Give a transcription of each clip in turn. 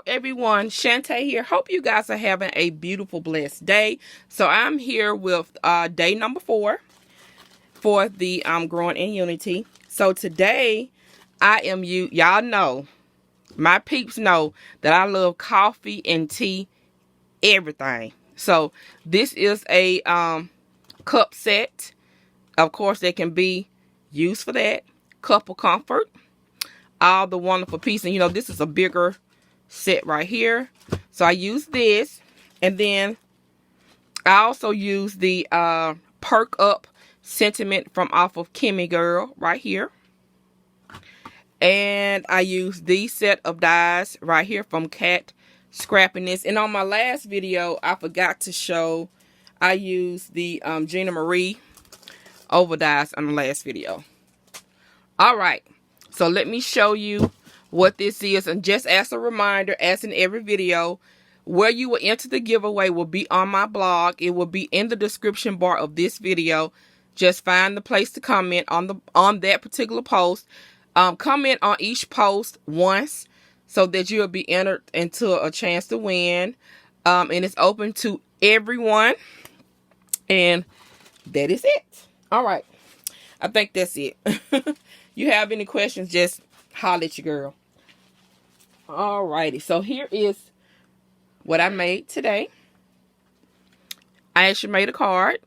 everyone, Shanta here. Hope you guys are having a beautiful, blessed day. So I'm here with day number 4 for the Growing in Unity. So today I am y'all know, my peeps know that I love coffee and tea, everything. So this is a cup set. Of course, they can be used for that. Cup of comfort. All the wonderful pieces. And you know, this is a bigger set right here. So I use this. And then I also use the Perk Up Sentiment from off of Kimmy Girl right here. And I use these set of dies right here from Cat Scrappiness. And on my last video, I forgot to show, I used the Gina Marie over dies on the last video. Alright, so let me show you what this is. And just as a reminder, as in every video, where you will enter the giveaway will be on my blog. It will be in the description bar of this video. Just find the place to comment on that particular post. Comment on each post once so that you'll be entered into a chance to win. And it's open to everyone. And that is it. Alright, I think that's it. You have any questions, just holler at your girl. Alrighty, so here is what I made today. I actually made a card.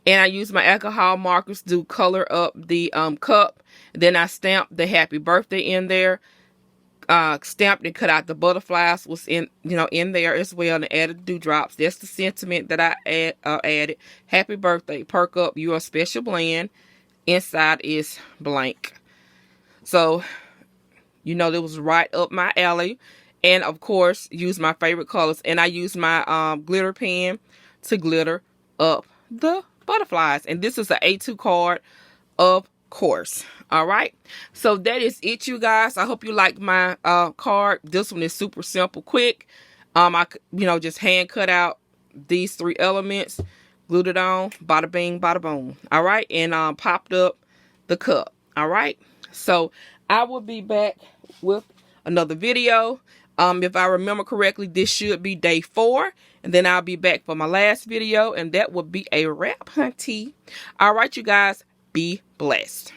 And I used my alcohol markers to color up the cup. Then I stamped the happy birthday in there. Stamped and cut out the butterflies was in there as well, and added dewdrops. That's the sentiment that I added. Happy birthday, perk up, you're a special blend. Inside is blank. So, you know, that was right up my alley. And of course, use my favorite colors. And I use my glitter pen to glitter up the butterflies. And this is an A2 card, of course. All right, so that is it, you guys. I hope you like my card. This one is super simple, quick. I just hand cut out these 3 elements, glued it on, bada bing, bada boom. All right, and popped up the cup. All right, so I will be back with another video. If I remember correctly, this should be day 4. And then I'll be back for my last video. And that will be a wrap, hunty. All right, you guys. Be blessed.